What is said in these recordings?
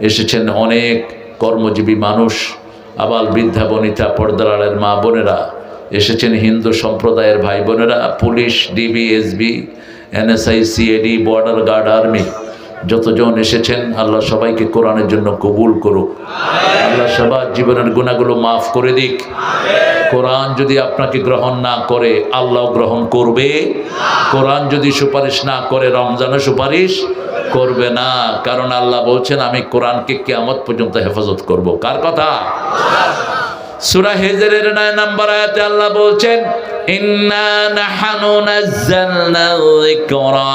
এসেছেন অনেক কর্মজীবী মানুষ, আবাল বৃদ্ধা বনিতা, পর্দার আড়ালের মা বোনেরা, এসেছেন হিন্দু সম্প্রদায়ের ভাই বোনেরা, police, DB, SB, NSI, CAD, border guard, army, যতজন এসেছেন আল্লাহ সবাইকে কোরআনের জন্য কবুল করুক। আল্লাহ সবার জীবনের গুনাহগুলো মাফ করে দিক। কোরআন যদি আপনাকে গ্রহণ না করে আল্লাহ গ্রহণ করবে। কোরআন যদি সুপারিশ না করে রমজানে সুপারিশ করবে না, কারণ আল্লাহ বলছেন আমি কোরআনকে কিয়ামত পর্যন্ত হেফাজত করব। কার কথা? সূরা হিজরের 9 নম্বর আয়াতে আল্লাহ বলছেন ইন্না নাহনু নাযালনা যিকরা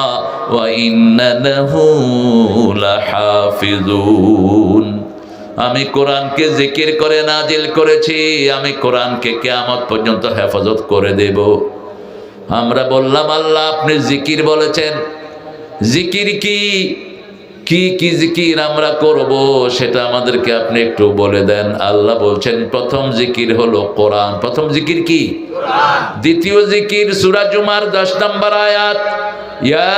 ওয়া ইন্না লাহু লাহাফিজুন। আমি কোরআনকে জিকির করে নাজিল করেছি, আমি কোরআনকে কিয়ামত পর্যন্ত হেফাজত করে দেব। আমরা বললাম আল্লাহ আপনি জিকির বলেছেন, জিকির কি কি কি জিকির আমরা করব সেটা আমাদেরকে আপনি একটু বলে দেন। আল্লাহ বলছেন প্রথম জিকির হলো কোরআন। প্রথম জিকির কি? দ্বিতীয় জিকির সূরা জুমার 10 নম্বর আয়াত, ইয়া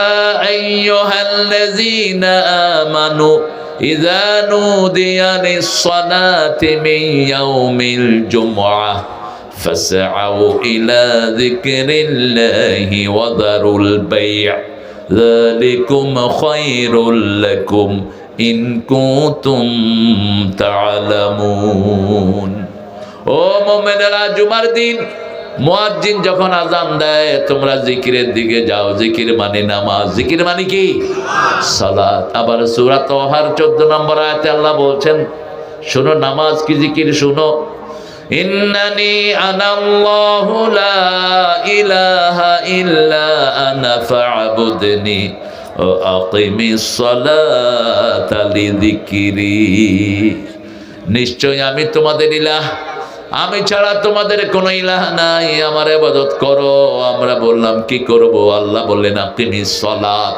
আইয়ুহাল্লাযীনা আমানু ইযা নুদিয়া লিস-সালাতি মিন ইয়াউমিল জুমআহ ফাসআউ ইলা যিকরিল্লাহি ওয়া দারুল বাই', যালিকুম খায়রুল লাকুম ইন কুনতুম তা'লামুন। ও মুমিনেরা, জুমার দিন মুয়াজ্জিন যখন আযান দেয় তোমরা জিকিরের দিকে যাও। জিকির মানে নামাজ। জিকির মানে কি? সালাত। আবার সূরা তাহার 14 নম্বর আয়াতে আল্লাহ বলছেন শোনো নামাজ কি জিকির শোনো, ইন্নানি আনাল্লাহু লা ইলাহা ইল্লা আনা ফা'বুদনি ওয়া আকিমিস সালাতা লিযিকরি। নিশ্চয় আমি তোমাদের ইলাহ, আমি ছাড়া তোমাদের কোনো ইলাহ নাই, আমার ইবাদত করো। আমরা বললাম কি করব? আল্লাহ বললেন আকিমিস সালাত,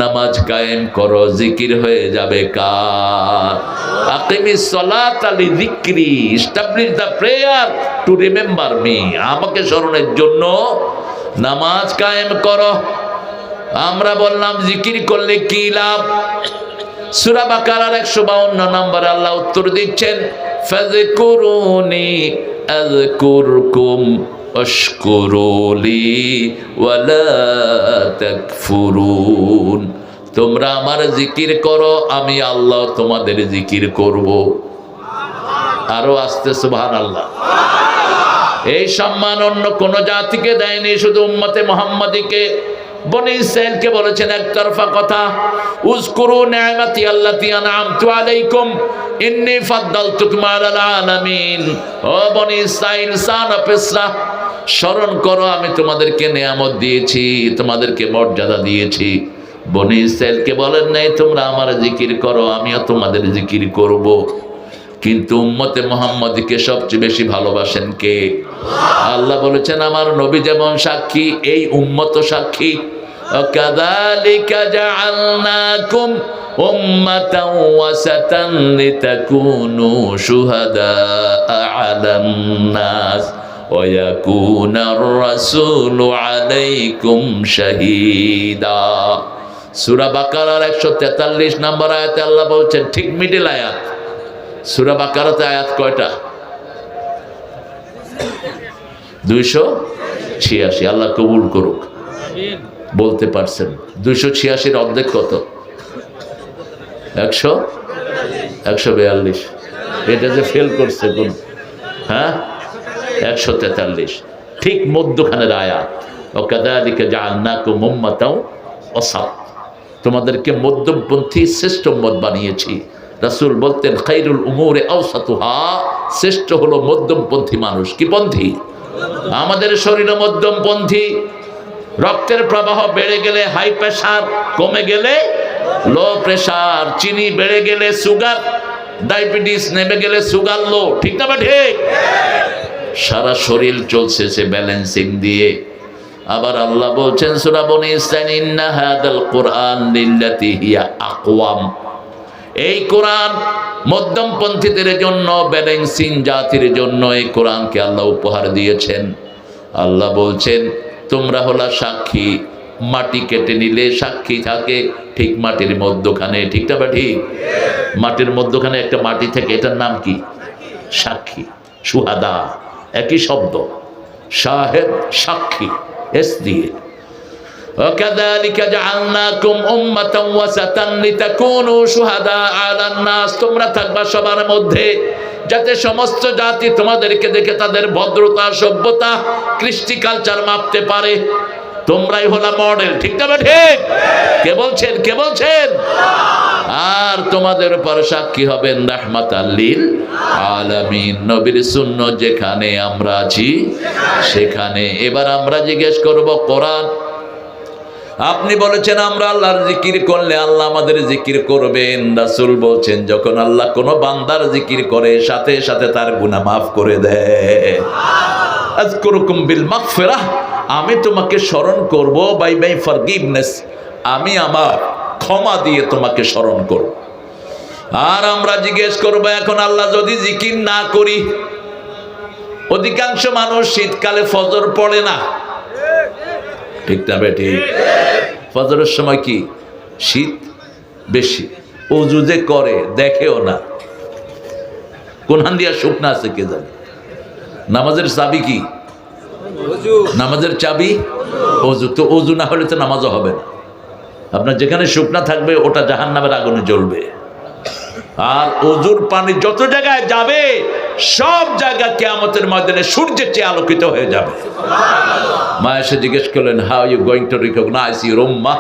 নামাজ কায়েম করো। জিকির হয়ে যাবে কার? আকিমিস সালাতা লিযিকরি, establish the prayer to remember me, আমাকে স্মরণের জন্য নামাজ কায়েম করো। আমরা বললাম জিকির করলে কি লাভ? সূরা বাকারার 152 নম্বরে আল্লাহ উত্তর দিচ্ছেন ফাযকুরুনি আযকুরকুম ওয়াশকুরুলি ওয়ালা তাকফুরুন। তোমরা আমার জিকির করো, আমি আল্লাহ তোমাদের জিকির করব। আরো আস্তে সুবহানাল্লাহ। এই সম্মান অন্য কোন জাতিকে দেয়নি, শুধু উম্মতে মুহাম্মাদীকে, বনি ইসরাইলকে বলেছেন একতরফা কথা, উযকুরু নি'মাতি আল্লাতী আন'আমতু আলাইকুম ইন্নী ফাদ্দালতুকুম আলাল আলামিন। ও বনি ইসরাইল, সান অফ ইসরাহ, স্মরণ করো আমি তোমাদেরকে নিয়ামত দিয়েছি, তোমাদেরকে মর্যাদা দিয়েছি। বনি ইসরাইলকে বলেন নাই তোমরা আমার জিকির করো, আমিও তোমাদের জিকির করব। কিন্তু উম্মতে মুহাম্মাদীকে সবচেয়ে বেশি ভালোবাসেন কে? আল্লাহ বলেছেন আমার নবী যেমন সাক্ষী, এই উম্মত সাক্ষী। কাযালিকা জাআলনাকুম উম্মাতান ওয়াসাতান লিতাকুনু শুহাদাআ আলান নাস ওয়া ইয়াকুনার রাসূলু আলাইকুম শাহীদা। সূরা বাকারার 143 নম্বর আয়াতে আল্লাহ বলছেন, ঠিক মিডল আয়াত। সূরা বাকারাতে আয়াত কয়টা? 286। আল্লাহ কবুল করুক। বলতে পারছেন 286 অর্ধেক কত? 142। এটা যে ফেল করছে কোন? হ্যাঁ, 143, ঠিক মধ্যখানের আয়াত। ওয়াকাযালিকা জাআলনাকুম উম্মাতাও ওয়াসাত, তোমাদেরকে মধ্যমপন্থী শ্রেষ্ঠ উম্মত বানিয়েছি। রাসূল বলতেন খায়রুল উমুরি আওসাতুহা, শ্রেষ্ঠ হলো মধ্যমপন্থী মানুষ। কি পন্থী? আমাদের শরীরে মধ্যমপন্থী। রক্তের প্রবাহ বেড়ে গেলে হাই প্রেসার, কমে গেলে লো প্রেসার, চিনি বেড়ে গেলে সুগার, ডায়াবেটিস নেমে গেলে সুগার লো, ঠিক না? ঠিক। সারা শরীর চলছে সে ব্যালেন্সিং দিয়ে। আবার আল্লাহ বলছেন সূরা বনী ইসরাঈল, ইন্না হাদাল কুরআন লিল্লাতি হিয়া আকওয়াম, এই কোরআন মধ্যমপন্থীদের জন্য, ব্যালেন্সিং জাতির জন্য এই কোরআনকে আল্লাহ উপহার দিয়েছেন। আল্লাহ বলছেন তোমরা হলা সাক্ষী, মাটি কেটে নিলে সাক্ষী থাকে ঠিক মাটির মধ্যখানে, ঠিক না বা ঠিক? মাটির মধ্যখানে একটা মাটি থেকে, এটার নাম কি? সাক্ষী। সুহাদা একই শব্দ, শাহেদ সাক্ষী, এস দিয়ে। وكذلك جعلناكم أمة وسطا لتكونوا شهداء على الناس, তোমরা থাকবা সবার মধ্যে যাতে সমস্ত জাতি তোমাদেরকে দেখে তাদের ভদ্রতা, সভ্যতা, কৃষ্টি, কালচার মাপতে পারে। তোমরাই হলা মডেল, ঠিক না ঠিক? কে বলছেন? কে বলছেন? আর তোমাদের উপর সাক্ষী হবেন রাহমাতাল লিল আলামিন, নবীর সুন্নাত যেখানে আমরা আছি সেখানে। এবার আমরা জিজ্ঞেস করব, কোরআন আপনি বলেছেন আমরা আল্লাহর জিকির করলে আল্লাহ আমাদের জিকির করবেন। রাসূল বলছেন যখন আল্লাহ কোনো বান্দার জিকির করে সাথে সাথে তার গুনাহ মাফ করে দেয়। আযকুরুকুম বিল মাগফিরাহ, আমি তোমাকে স্মরণ করব বাই বাই ফরগিভনেস, আমি আমার ক্ষমা দিয়ে তোমাকে স্মরণ করব। আর আমরা জিজ্ঞেস করব এখন আল্লাহ যদি জিকির না করি, অধিকাংশ মানুষ শীতকালে ফজর পড়ে না, ঠিক না বেটি? ফজরের সময় কি শীত বেশি, ওযু যে করে দেখেও না, কোন হান দিয়া শুকনা আছে কে জানে। নামাজের চাবি কি? নামাজের চাবি ওযু। তো ওযু না হলে তো নামাজও হবে না। আপনার যেখানে শুকনা থাকবে ওটা জাহান্নামের আগুনে জ্বলবে। আর ওযুর পানি যত জায়গায় যাবে সব জায়গা কিয়ামতের ময়দানে সূর্যের চেয়ে আলোকিত হয়ে যাবে। মা এসে জিজ্ঞেস করলেন, how you going to recognise your উম্মাহ,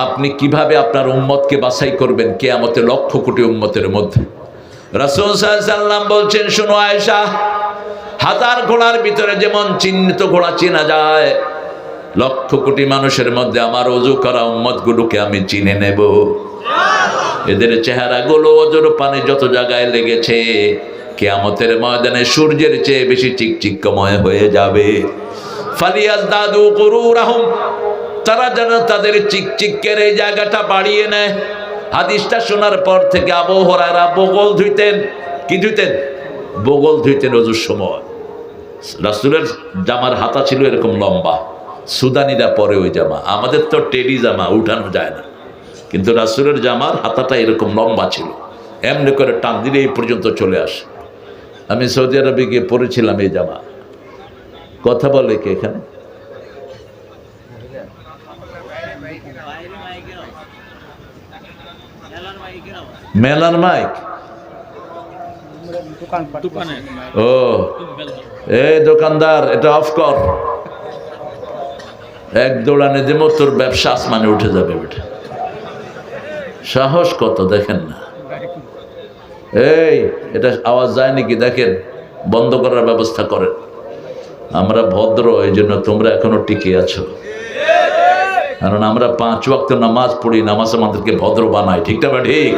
আপনি কিভাবে আপনার উম্মতকে বাছাই করবেন কিয়ামতে লক্ষ কোটি উম্মতের মধ্যে? রাসূল সাল্লাল্লাহু আলাইহি ওয়াসাল্লাম বলছেন, শোনো আয়েশা, হাজার ঘোড়ার ভিতরে যেমন চিহ্নিত ঘোড়া চেনা যায়, লক্ষ কোটি মানুষের মধ্যে আমার ওযু করা উম্মতগুলোকে আমি চিনে নেব। এদের চেহারাগুলো ওযুর পানি যত জায়গায় লেগেছে কিয়ামতের ময়দানে সূর্যের চেয়ে বেশি চিকচিকময় হয়ে যাবে। ফালিয়াজদাদু গুরুরাহুম, তারা যেন তাদের চিকচিকের এই জায়গাটা বাড়িয়ে নেয়। হাদিসটা শোনার পর থেকে আবু হুরায়রা বগল ধুইতেন। কি ধুইতেন? বগল ধুইতেন ওযুর সময়। রাসূলের জামার হাতা ছিল এরকম লম্বা, সুদানিরা পরে ওই জামা, আমাদের তো টেডি জামা উঠানো যায় না, কিন্তু রাসূলের জামার হাতাটা এরকম লম্বা ছিল, এমনি করে টান দিলে এই পর্যন্ত চলে আসে। আমি সৌদি আরবে গিয়ে পরেছিলাম এই জামা। কথা বলে কে এখানে? মেলার মাইক? ও এই দোকানদার, এটা অফ কর, এক দৌড়ানে দেবো তোর ব্যবসা আসমানে উঠে যাবে। বেটা সাহস কত দেখেন না। এই এটা আওয়াজ যায় নাকি দেখেন, বন্ধ করার ব্যবস্থা করেন। আমরা ভদ্র, এই জন্য তোমরা এখনো টিকে আছো, কারণ আমরা 5 ওয়াক্ত নামাজ পড়ি, নামাজ আমাদেরকে ভদ্র বানায়, ঠিক না ঠিক?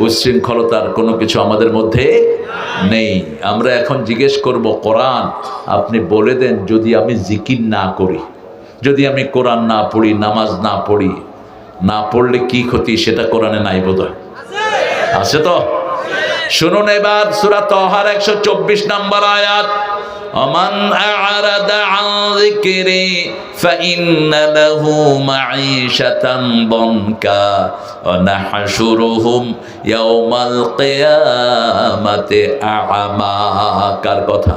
উচ্ছৃঙ্খলতার কোনো কিছু আমাদের মধ্যে নেই। আমরা এখন জিজ্ঞেস করব, কোরআন আপনি বলে দেন যদি আমি জিকির না করি, যদি আমি কোরআন না পড়ি, নামাজ না পড়ি, না পড়লে কি ক্ষতি, সেটা কোরআনে নাই বোধহয়? আছে তো? শুনুন এবার সূরা তাহার 124 নম্বর আয়াত, আমান আ'রাদা আন যিকরি ফাইন্না লাহু মাঈশাতান দনকা ওয়া নাহশুরুহুম ইয়াওমাল কিয়ামাতি আ'মা। কার কথা?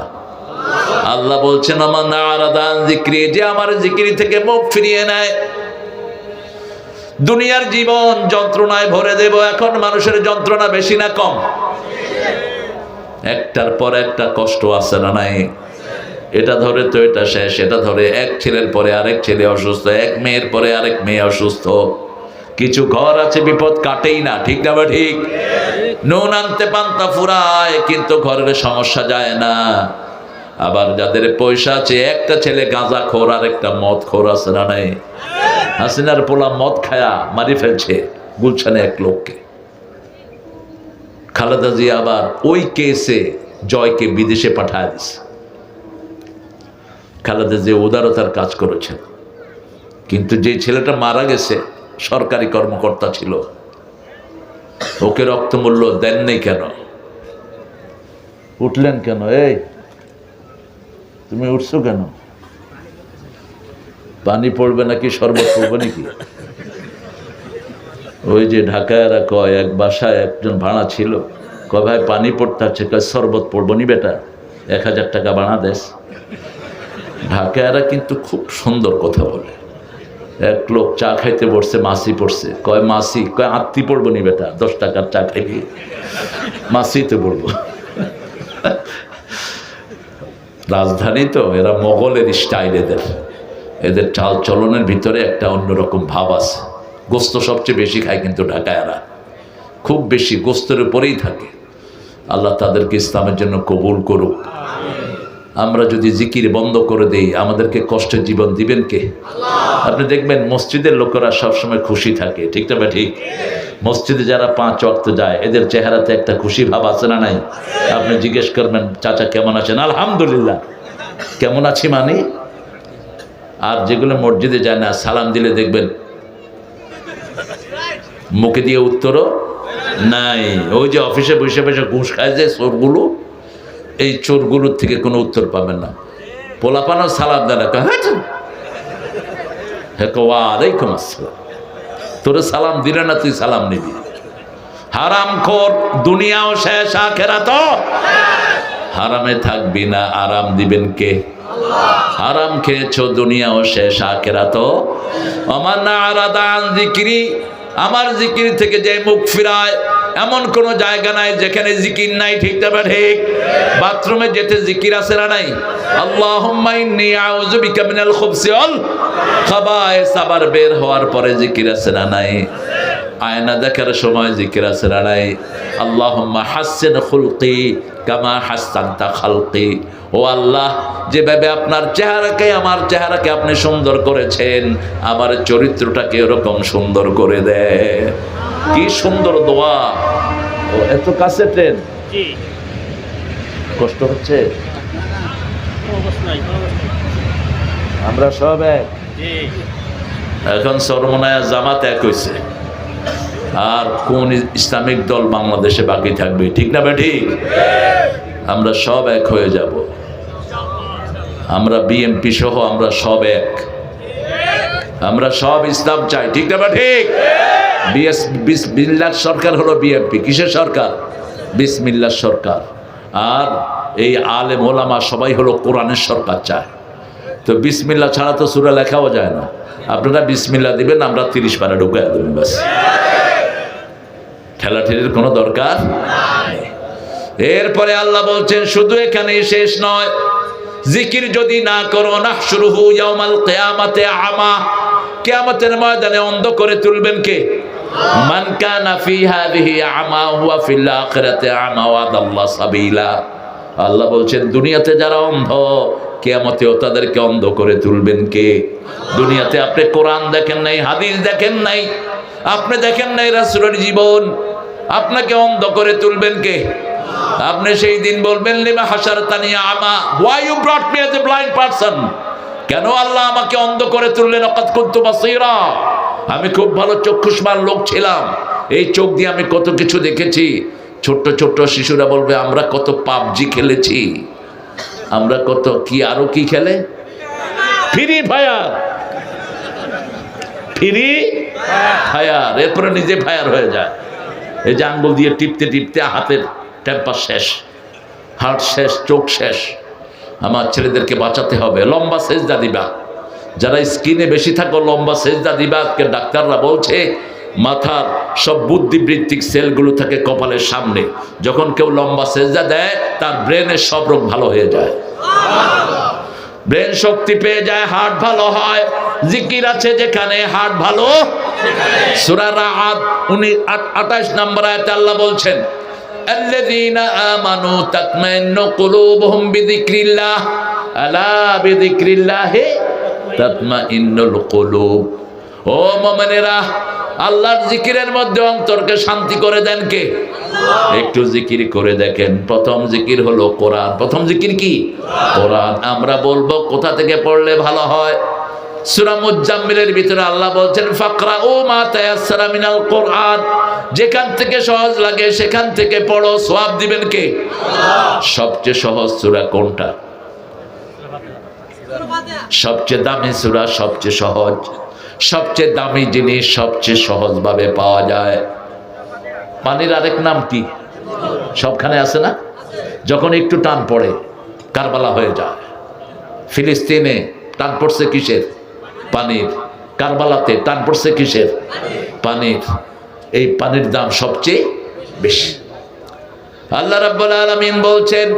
আল্লাহ বলছেন, আমান আ'রাদা আন যিকরি, যে আমার জিকির থেকে মুখ ফিরিয়ে নেয়, দুনিয়ার জীবন যন্ত্রণায় ভরে দেব। এখন মানুষের যন্ত্রণা বেশি না কম? একটার পর একটা কষ্ট আছে না নাই? এটা ধরে তো এটা শেষ, এটা ধরে এক ছেলের পরে আরেক ছেলে অসুস্থ, এক মেয়ের পরে আরেক মেয়ে অসুস্থ। কিছু ঘর আছে বিপদ কাটেই না, ঠিক না ঠিক? নুন আনতে পান্তা ফুরায়, কিন্তু ঘরের সমস্যা যায় না। আবার যাদের পয়সা আছে, একটা ছেলে গাঁজা খোর আর একটা মদ খোর আছে না নাই? হাসিনার পোলা মদ খায়া মারি ফেলছে গুলশানে এক লোককে। খালেদা জিয়া আবার ওই কেসে জয়কে বিদেশে পাঠায় দিছে। খালেদা জিয়া উদারতার কাজ করেছেন, কিন্তু যে ছেলেটা মারা গেছে সরকারি কর্মকর্তা ছিল, ওকে রক্তমূল্য দেন নেই কেন? উঠলেন কেন? এই তুমি উঠছো কেন? পানি পড়বে নাকি শরবত পড়বে নাকি? ওই যে ঢাকায়রা কয়, এক বাসায় একজন ভাড়া ছিল, কয় ভাই পানি পড়তে আছে, কয় শরবত পড়বো নি বেটা, 1000 টাকা ভাড়া দেশ। ঢাকায়রা কিন্তু খুব সুন্দর কথা বলে। এক লোক চা খাইতে বসছে, মাসি পড়ছে, কয় মাসি, কয় আত্মি পড়বো নি বেটা, 10 টাকার চা খাইবি, মাসিতে পড়বো। রাজধানী তো, এরা মোগলের স্টাইল, এদের চাল চলনের ভিতরে একটা অন্যরকম ভাব আছে। গোস্ত সবচেয়ে বেশি খায় কিন্তু ঢাকায়রা, খুব বেশি গোস্তের উপরেই থাকে। আল্লাহ তাদেরকে ইসলামের জন্য কবুল করুক। আমরা যদি জিকির বন্ধ করে দেই, আমাদেরকে কষ্টের জীবন দিবেন কে? আপনি দেখবেন মসজিদের লোকেরা সবসময় খুশি থাকে, ঠিক না ভাই? ঠিক। মসজিদে যারা 5 ওয়াক্ত যায়, এদের চেহারাতে একটা খুশি ভাব আছে না নাই? আপনি জিজ্ঞেস করবেন, চাচা কেমন আছেন? আলহামদুলিল্লাহ। কেমন আছি মানে? আর যেগুলো মসজিদে যায় না, সালাম দিলে দেখবেন মুখে দিয়ে উত্তরও নাই। ওই যে অফিসে বসে বসে ঘুষ খায় যে চোরগুলো, এই চোরগুলোর থেকে কোনো উত্তর পাবেন না। পোলাপানও সালাম দেয় না, ওয়ালাইকুম আসসালাম। তোরে সালাম দিলে না, তুই সালাম নিবি। হারামখোর, দুনিয়াও শেষ, আখিরাতও হারামে থাকবি না। আরাম দিবেন কে? হারাম খেয়েছো, দুনিয়াও শেষ, আখিরাতও। ওমান আরাদা আন যিকরি, আমার জিকির থেকে যে মুখ ফিরায়, এমন কোন জায়গা নাই যেখানে জিকির নাই, ঠিক না ঠিক? বাথরুমে যেতে জিকির আছে না নাই? আল্লাহুম্মা ইন্নী আউযু বিকা মিনাল খুবসি ওয়াল খাবায়েস, আবার বের হওয়ার পরে জিকির আছে না নাই? আয়না দেখার সময় জিকির আছে না নাই? আল্লাহুম্মা হাসসিন খুলকি কামা হাসসানতা খালকি, ও আল্লাহ, যেভাবে আপনার চেহারাকে, আমার চেহারাকে আপনি সুন্দর করেছেন, আমার চরিত্রটাকে এরকম সুন্দর করে দেয়। কি সুন্দর দোয়া! ও এত কাছে ট্রেন, কষ্ট হচ্ছে? আমরা সব এক। এখন সরমনায়া জামাত এক হয়েছে, আর কোন ইসলামিক দল বাংলাদেশে বাকি থাকবে, ঠিক না ঠিক? আমরা সব এক হয়ে যাব। আমরা বিএনপি সহ আমরা সব এক, আমরা সব ইসলাম চাই, ঠিক না ঠিক? বিসমিল্লাহর সরকার হলো বিএনপি। কিসের সরকার? বিসমিল্লাহর সরকার। আর এই আলেম ওলামা সবাই হলো কোরআনের সরকার চায়। তো বিসমিল্লাহ ছাড়া তো সূরা লেখাও যায় না। আপনারা বিসমিল্লাহ দিবেন, আমরা 30 পারা ঢুকাই দেবেন, বাস। ঠেলাঠেলির কোনো দরকার নেই। এরপরে আল্লাহ বলছেন, শুধু এখানেই শেষ নয়, জিকির যদি না করো, নাহশুরুহু ইয়াউমাল কিয়ামাতি আমা, কিয়ামতের ময়দানে অন্ধ করে তুলবেন কে? মান কানা ফি হাযিহি আমা হুয়া ফিল আখিরাতি আমা ওয়া দাল্লা সাবিলা। আল্লাহ বলছেন, দুনিয়াতে যারা অন্ধ, কিয়ামতেও তাদেরকে অন্ধ করে তুলবেন কে? দুনিয়াতে আপনি কোরআন দেখেন নাই, হাদিস দেখেন নাই, আপনি দেখেন নাই রাসূলের জীবন, আপনাকে অন্ধ করে তুলবেন কে? আপনি সেই দিন বলবেন, লিমা হাশারতানি আমা, why you brought me as a blind person? কেন আল্লাহ আমাকে অন্ধ করে তুললেন? ওয়াকাদ কুনতু বাসীরা, আমি খুব ভালো চক্ষুষ্মান লোক ছিলাম, এই চোখ দিয়ে আমি কত কিছু দেখেছি। ছোট্ট ছোট্ট শিশুরা বলবে, আমরা কত পাবজি খেলেছি, আমরা কত কি, আরো কি খেলে, ফ্রি ফায়ার, ফ্রি ফায়ার। এরপরে নিজে ফায়ার হয়ে যায়। এই যে আঙ্গুল দিয়ে টিপতে টিপতে হাতের টেম্পার শেষ, হার্ট শেষ, চোখ শেষ। আমার ছেলেদেরকে বাঁচাতে হবে। লম্বা সেজদা দিবা, যারা স্কিনে বেশি থাকো লম্বা সেজদা দিবা। আজকে ডাক্তাররা বলছে মাথার সব বুদ্ধিবৃত্তিক সেলগুলো থাকে কপালের সামনে। যখন কেউ লম্বা সেজদা দেয়, তার ব্রেনের সব রোগ ভালো হয়ে যায়, ব্রেন শক্তি পেয়ে যায়, হার্ট ভালো হয়। জিকির আছে যেখানে, হার্ট ভালো। সূরা রাআদ 28 নম্বর আয়াতে আল্লাহ বলছেন, আল্লাযীনা আমানু তাতমাইন্নু কুলুবুহুম বিযিকরিল্লাহ, আলা বিযিকরিল্লাহি তাতমাইন্নুল কুলুব। ও মুমিনেরা, আল্লাহর জিকিরের মধ্যে অন্তরকে শান্তি করে দেন কে? একটু জিকির করে দেখেন। প্রথম জিকির হলো কোরআন। প্রথম জিকির কি? কোরআন। আমরা বলবো কোথা থেকে পড়লে ভালো হয়? সূরা মুজাম্মিলের ভিতরে আল্লাহ বলছেন, ফাকরাউ মা তায়াসসারা মিনাল কোরআন, যেখান থেকে সহজ লাগে সেখান থেকে পড়ো, সওয়াব দিবেন কে? সবচেয়ে সহজ সূরা কোনটা? সবচেয়ে দামি সূরা, সবচেয়ে সহজ, সবচেয়ে দামি জিনিস সবচেয়ে সহজভাবে পাওয়া যায়। পানির আরেক নাম কি? সবখানে আছে না? যখন একটু টান পড়ে কারবালা হয়ে যায়। ফিলিস্তিনে টান পড়ছে কিসের? পানির। কারবালাতে টান পড়ছে কিসের? পানির। এই পানির দাম সবচেয়ে বেশি। আল্লাহ রাব্বুল আলামিন বলছেন,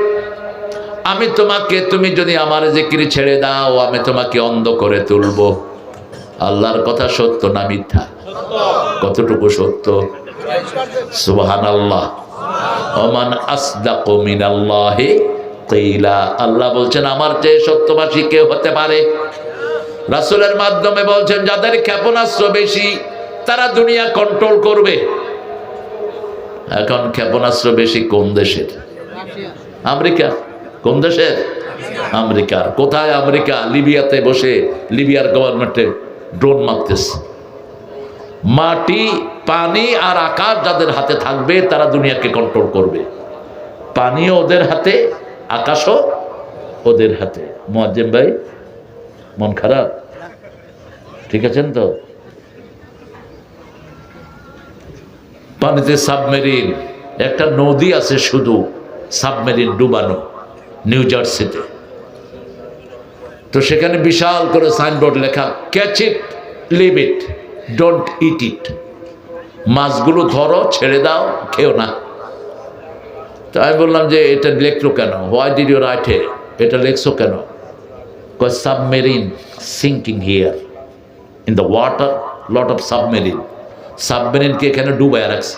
আমি তোমাকে, তুমি যদি আমার জিকির ছেড়ে দাও আমি তোমাকে অন্ধ করে তুলবো। আল্লাহর কথা সত্য না মিথ্যা? কতটুকু সত্য? সুবহানাল্লাহ। ওমান আসদাকু মিনাল্লাহি কিলা। আল্লাহ বলছেন আমার চেয়ে সত্যবাদী কে হতে পারে? রাসূলের মাধ্যমে বলছেন যাদের ক্ষেপণাস্ত্র বেশি তারা দুনিয়া কন্ট্রোল করবে। এখন ক্ষেপণাস্ত্র বেশি কোন দেশের? আমেরিকা। কোন দেশের? আমেরিকার। কোথায় আমেরিকা? লিবিয়াতে বসে লিবিয়ার গভর্নমেন্টে ড্রোন মারতেছে। মাটি, পানি আর আকাশ যাদের হাতে থাকবে তারা দুনিয়াকে কন্ট্রোল করবে। পানিও ওদের হাতে, আকাশও ওদের হাতে। মুয়াজ্জিম ভাই মন খারাপ? ঠিক আছেন তো? পানিতে সাবমেরিন, একটা নদী আছে শুধু সাবমেরিন ডুবানো, নিউ জার্সিতে। তো সেখানে বিশাল করে সাইনবোর্ড লেখা, catch it, leave it, don't eat it. মাছগুলো ধরো, ছেড়ে দাও, খেও না। তো আমি বললাম যে এটা লেখলো কেন? Why did you write it? এটা লেখছো কেন? কয় submarine sinking here in the water, lot of submarine. সাবমেরিনকে এখানে ডুবায় রাখছে।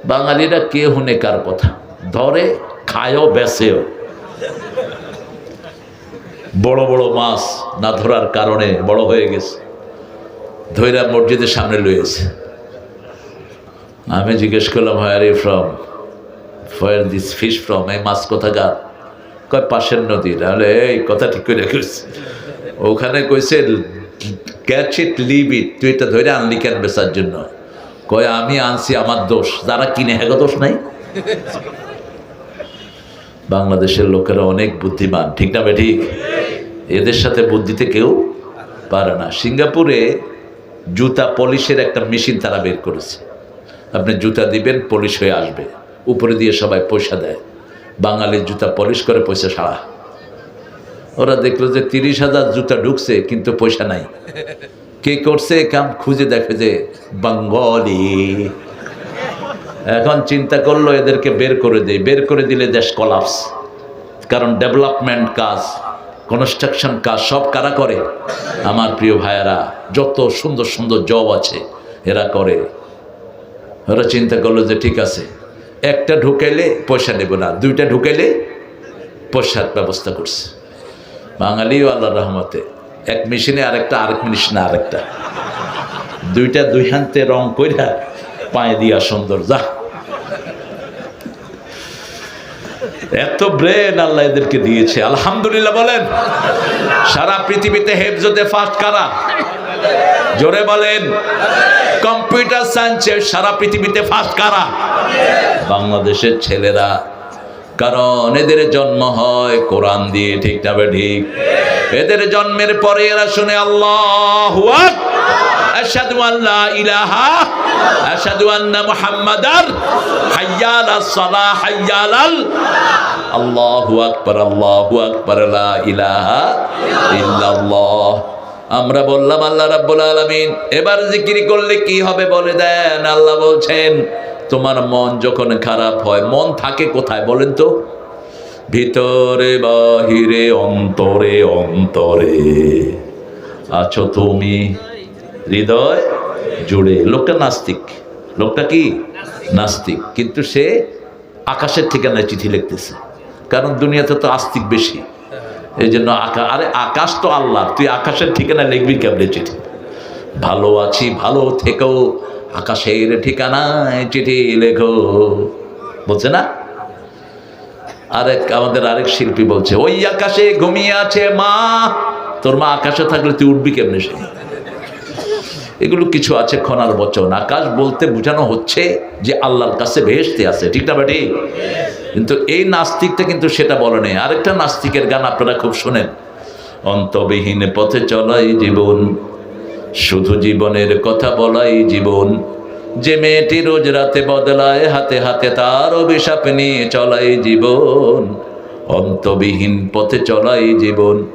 বাঙালিরা কে হুনে কার কথা, ধরে খায়ও বেচেও। বড় বড় মাছ না ধরার কারণে বড় হয়ে গেছে, ধৈরা মসজিদের সামনে লইয়েছে। আমি জিজ্ঞেস করলাম, where you from? Where this fish from? এই মাছ কোথাকার? কয় পাশের নদীর। তাহলে এই কথা ঠিক করে রাখিস। ওখানে কইছে ক্যাচ ইট, লিভ ইট, তুই এটা ধরে আনলি কেন বেচার জন্য? কয় আমি আনছি, আমার দোষ। যারা কিনে হেগো দোষ নাই। বাংলাদেশের লোকেরা অনেক বুদ্ধিমান, ঠিক না ঠিক? এদের সাথে বুদ্ধিতে কেউ পারে না। সিঙ্গাপুরে জুতা পলিশের একটা মেশিন তারা বের করেছে। আপনি জুতা দিবেন, পলিশ হয়ে আসবে, উপরে দিয়ে সবাই পয়সা দেয়। বাঙালির জুতা পলিশ করে পয়সা সারা। ওরা দেখলো যে 30,000 জুতা ঢুকছে কিন্তু পয়সা নাই। কে করছে কাম? খুঁজে দেখে যে বাঙালি। এখন চিন্তা করলো এদেরকে বের করে দেয়। বের করে দিলে দেশ কলাপস। কারণ ডেভেলপমেন্ট কাজ, কনস্ট্রাকশন কাজ সব কারা করে? আমার প্রিয় ভাইয়েরা, যত সুন্দর সুন্দর জব আছে এরা করে। ওরা চিন্তা করলো যে ঠিক আছে, একটা ঢুকাইলে পয়সা নেব না, দুইটা ঢুকাইলে পয়সার ব্যবস্থা করছে। বাঙালিও আল্লাহর রহমতে এক মেশিনে আরেকটা, আরেক মেশিনে আরেকটা, দুইটা দুই হাতে রং কইরা পায়ে দিয়া সুন্দর। যা, এত ব্রেন আল্লাহ এদেরকে দিয়েছে, আলহামদুলিল্লাহ বলেন। সারা পৃথিবীতে হেফজতে ফার্স্ট কারা? জোরে বলেন। কম্পিউটার সায়েন্সের সারা পৃথিবীতে ফার্স্ট কারা? বাংলাদেশের ছেলেরা। কারণ এদের জন্ম হয় কোরআন দিয়ে, ঠিক না ঠিক? এদের জন্মের পরে এরা শুনে আল্লাহু আকবার, আশহাদু আল্লা ইলাহা, আশহাদু আন্না মুহাম্মাদার, হাইয়া আলাস সালাহ, হাইয়া আলাল, আল্লাহু আকবার, আল্লাহু আকবার, লা ইলাহা ইল্লাল্লাহ। আমরা বললাম আল্লাহ রাব্বুল আলামিন এবার জিকির করলে কি হবে বলে দেন। আল্লাহ বলছেন তোমার মন যখন খারাপ হয়, মন থাকে কোথায় বলেন তো? ভিতরে বাহিরে, অন্তরে অন্তরে আছো তুমি, হৃদয় জুড়ে। লোকটা নাস্তিক। লোকটা কি? নাস্তিক। কিন্তু সে আকাশের ঠিকানায় চিঠি লিখতেছে। কারণ দুনিয়াতে তো আস্তিক বেশি, এই জন্য আরে আকাশ তো আল্লাহ, তুই আকাশের ঠিকানায় লিখবি কেমনে চিঠি? ভালো আছি, ভালো থেকো, আকাশের ঠিকানায় চিঠি লেখো, বলছে না? আমাদের আরেক শিল্পী বলছে, ওই আকাশে ঘুমিয়ে আছে মা। তোর মা আকাশে থাকলে তুই উঠবি কেমনে? সে এগুলো কিছু আছে খনার বচন। আকাশ বলতে বোঝানো হচ্ছে যে আল্লাহর কাছে বেহেশতে আছে, ঠিক না বেটি? কিন্তু এই নাস্তিকটা কিন্তু সেটা বলে নেই। আরেকটা নাস্তিকের গান আপনারা খুব শোনেন, অন্তবিহীন পথে চলাই জীবন, শুধু জীবনের কথা বলাই জীবন। যে মেয়েটি রোজ রাতে বদলায় হাতে হাতে তার অভিশাপ নিয়ে চলাই জীবন, অন্তবিহীন পথে চলাই জীবন।